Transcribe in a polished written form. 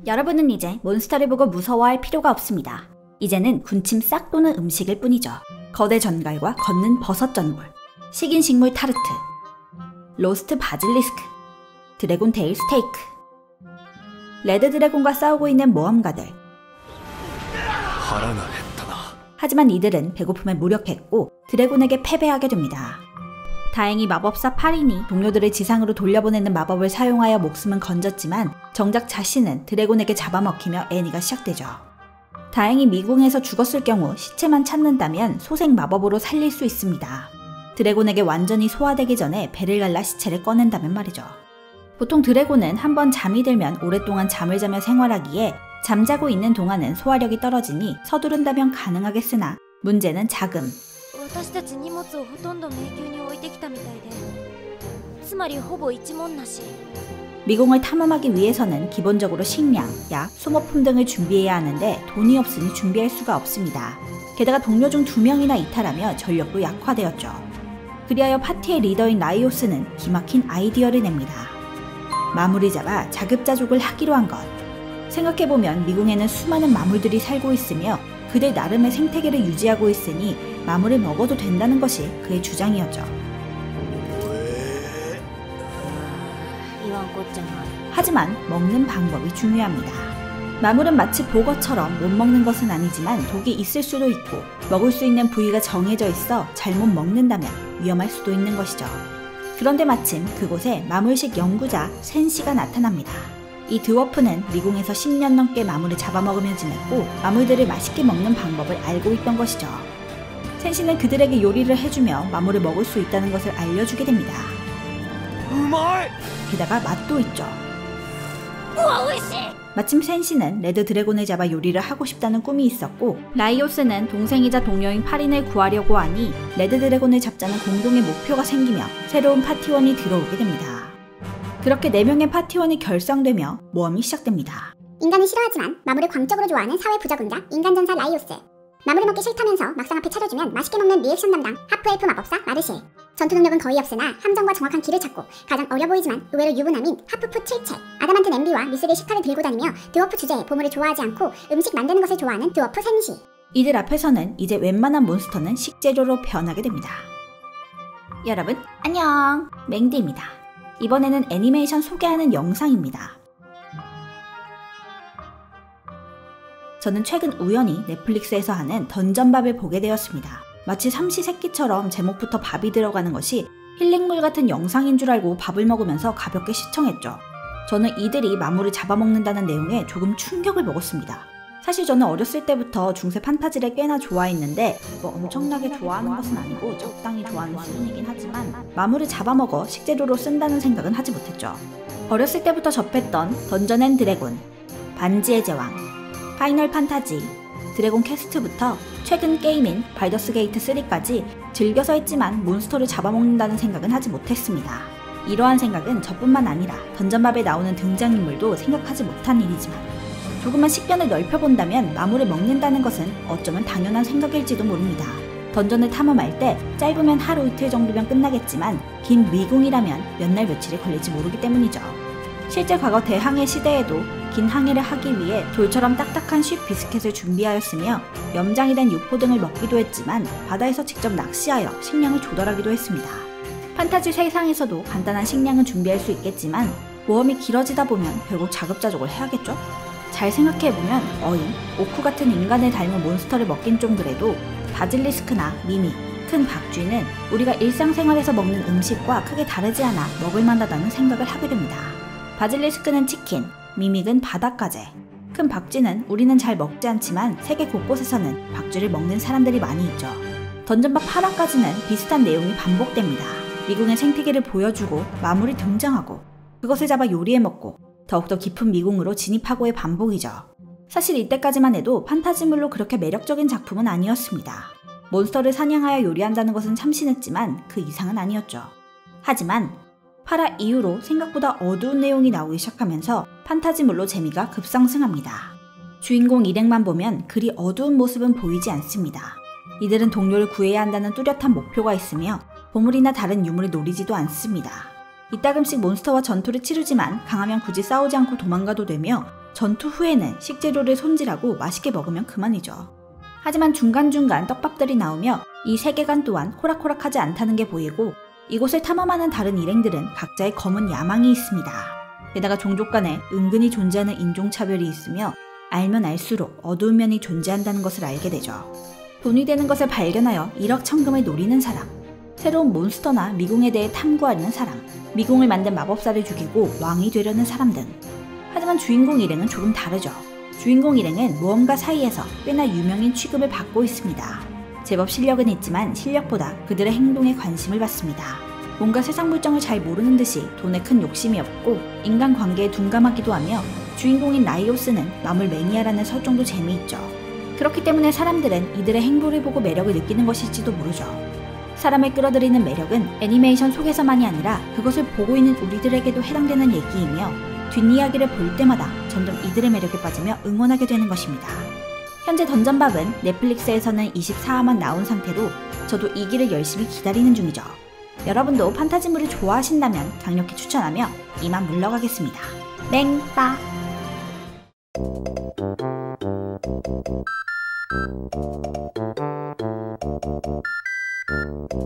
여러분은 이제 몬스터를 보고 무서워할 필요가 없습니다. 이제는 군침 싹 도는 음식일 뿐이죠. 거대 전갈과 걷는 버섯 전골, 식인 식물 타르트, 로스트 바질리스크, 드래곤 테일 스테이크. 레드 드래곤과 싸우고 있는 모험가들. 하지만 이들은 배고픔에 무력했고 드래곤에게 패배하게 됩니다. 다행히 마법사 파린이 동료들을 지상으로 돌려보내는 마법을 사용하여 목숨은 건졌지만 정작 자신은 드래곤에게 잡아먹히며 애니가 시작되죠. 다행히 미궁에서 죽었을 경우 시체만 찾는다면 소생 마법으로 살릴 수 있습니다. 드래곤에게 완전히 소화되기 전에 배를 갈라 시체를 꺼낸다면 말이죠. 보통 드래곤은 한번 잠이 들면 오랫동안 잠을 자며 생활하기에 잠자고 있는 동안은 소화력이 떨어지니 서두른다면 가능하겠으나 문제는 자금. 미궁을 탐험하기 위해서는 기본적으로 식량, 약, 소모품 등을 준비해야 하는데 돈이 없으니 준비할 수가 없습니다. 게다가 동료 중 2명이나 이탈하며 전력도 약화되었죠. 그리하여 파티의 리더인 라이오스는 기막힌 아이디어를 냅니다. 마물을 잡아 자급자족을 하기로 한 것. 생각해보면 미궁에는 수많은 마물들이 살고 있으며 그들 나름의 생태계를 유지하고 있으니 마물을 먹어도 된다는 것이 그의 주장이었죠. 하지만 먹는 방법이 중요합니다. 마물은 마치 보거처럼 못 먹는 것은 아니지만 독이 있을 수도 있고 먹을 수 있는 부위가 정해져 있어 잘못 먹는다면 위험할 수도 있는 것이죠. 그런데 마침 그곳에 마물식 연구자 센시가 나타납니다. 이 드워프는 미궁에서 10년 넘게 마물을 잡아먹으며 지냈고 마물들을 맛있게 먹는 방법을 알고 있던 것이죠. 센시는 그들에게 요리를 해주며 마물을 먹을 수 있다는 것을 알려주게 됩니다. 게다가 맛도 있죠. 마침 센시는 레드 드래곤을 잡아 요리를 하고 싶다는 꿈이 있었고 라이오스는 동생이자 동료인 파린을 구하려고 하니 레드 드래곤을 잡자는 공동의 목표가 생기며 새로운 파티원이 들어오게 됩니다. 그렇게 4명의 파티원이 결성되며 모험이 시작됩니다. 인간은 싫어하지만 마물을 광적으로 좋아하는 사회 부적응자 인간전사 라이오스. 마물을 먹기 싫다면서 막상 앞에 차려주면 맛있게 먹는 리액션 담당 하프엘프 마법사 마르실. 전투 능력은 거의 없으나 함정과 정확한 길을 찾고 가장 어려 보이지만 의외로 유부남인 하프프 7체. 아담한트 냄비와 미스릴 식칼을 들고 다니며 드워프 주제에 보물을 좋아하지 않고 음식 만드는 것을 좋아하는 드워프 센시. 이들 앞에서는 이제 웬만한 몬스터는 식재료로 변하게 됩니다. 여러분 안녕, 맹디입니다. 이번에는 애니메이션 소개하는 영상입니다. 저는 최근 우연히 넷플릭스에서 하는 던전밥을 보게 되었습니다. 마치 삼시세끼처럼 제목부터 밥이 들어가는 것이 힐링물 같은 영상인 줄 알고 밥을 먹으면서 가볍게 시청했죠. 저는 이들이 마물을 잡아먹는다는 내용에 조금 충격을 먹었습니다. 사실 저는 어렸을 때부터 중세 판타지를 꽤나 좋아했는데 엄청나게 좋아하는 것은 아니고 적당히 좋아하는 수준이긴 하지만 마물을 잡아먹어 식재료로 쓴다는 생각은 하지 못했죠. 어렸을 때부터 접했던 던전 앤 드래곤, 반지의 제왕, 파이널 판타지, 드래곤 퀘스트부터 최근 게임인 발더스 게이트 3까지 즐겨서 했지만 몬스터를 잡아먹는다는 생각은 하지 못했습니다. 이러한 생각은 저뿐만 아니라 던전밥에 나오는 등장인물도 생각하지 못한 일이지만 조금만 식견을 넓혀본다면 마물을 먹는다는 것은 어쩌면 당연한 생각일지도 모릅니다. 던전을 탐험할 때 짧으면 하루 이틀 정도면 끝나겠지만 긴 미궁이라면 몇 날 며칠이 걸릴지 모르기 때문이죠. 실제 과거 대항해 시대에도 긴 항해를 하기 위해 돌처럼 딱딱한 쉽 비스켓을 준비하였으며 염장이 된 육포 등을 먹기도 했지만 바다에서 직접 낚시하여 식량을 조달하기도 했습니다. 판타지 세상에서도 간단한 식량은 준비할 수 있겠지만 모험이 길어지다 보면 결국 자급자족을 해야겠죠? 잘 생각해보면 어인, 오쿠 같은 인간을 닮은 몬스터를 먹긴 좀 그래도 바질리스크나 미미, 큰 박쥐는 우리가 일상생활에서 먹는 음식과 크게 다르지 않아 먹을만하다는 생각을 하게 됩니다. 바질리스크는 치킨, 미믹은 바닷가재, 큰 박쥐는 우리는 잘 먹지 않지만 세계 곳곳에서는 박쥐를 먹는 사람들이 많이 있죠. 던전밥 8화까지는 비슷한 내용이 반복됩니다. 미궁의 생태계를 보여주고 마물이 등장하고 그것을 잡아 요리해 먹고 더욱더 깊은 미궁으로 진입하고의 반복이죠. 사실 이때까지만 해도 판타지물로 그렇게 매력적인 작품은 아니었습니다. 몬스터를 사냥하여 요리한다는 것은 참신했지만 그 이상은 아니었죠. 하지만 8화 이후로 생각보다 어두운 내용이 나오기 시작하면서 판타지물로 재미가 급상승합니다. 주인공 일행만 보면 그리 어두운 모습은 보이지 않습니다. 이들은 동료를 구해야 한다는 뚜렷한 목표가 있으며 보물이나 다른 유물을 노리지도 않습니다. 이따금씩 몬스터와 전투를 치르지만 강하면 굳이 싸우지 않고 도망가도 되며 전투 후에는 식재료를 손질하고 맛있게 먹으면 그만이죠. 하지만 중간중간 떡밥들이 나오며 이 세계관 또한 호락호락하지 않다는 게 보이고, 이곳을 탐험하는 다른 일행들은 각자의 검은 야망이 있습니다. 게다가 종족 간에 은근히 존재하는 인종차별이 있으며 알면 알수록 어두운 면이 존재한다는 것을 알게 되죠. 돈이 되는 것을 발견하여 일확천금을 노리는 사람, 새로운 몬스터나 미궁에 대해 탐구하는 사람, 미궁을 만든 마법사를 죽이고 왕이 되려는 사람 등. 하지만 주인공 일행은 조금 다르죠. 주인공 일행은 무언가 사이에서 꽤나 유명인 취급을 받고 있습니다. 제법 실력은 있지만 실력보다 그들의 행동에 관심을 받습니다. 뭔가 세상 물정을 잘 모르는 듯이 돈에 큰 욕심이 없고 인간관계에 둔감하기도 하며, 주인공인 라이오스는 마물 매니아라는 설정도 재미있죠. 그렇기 때문에 사람들은 이들의 행보를 보고 매력을 느끼는 것일지도 모르죠. 사람을 끌어들이는 매력은 애니메이션 속에서만이 아니라 그것을 보고 있는 우리들에게도 해당되는 얘기이며, 뒷이야기를 볼 때마다 점점 이들의 매력에 빠지며 응원하게 되는 것입니다. 현재 던전밥은 넷플릭스에서는 24화만 나온 상태로 저도 이 기를 열심히 기다리는 중이죠. 여러분도 판타지물을 좋아하신다면 강력히 추천하며 이만 물러가겠습니다. 맹빠!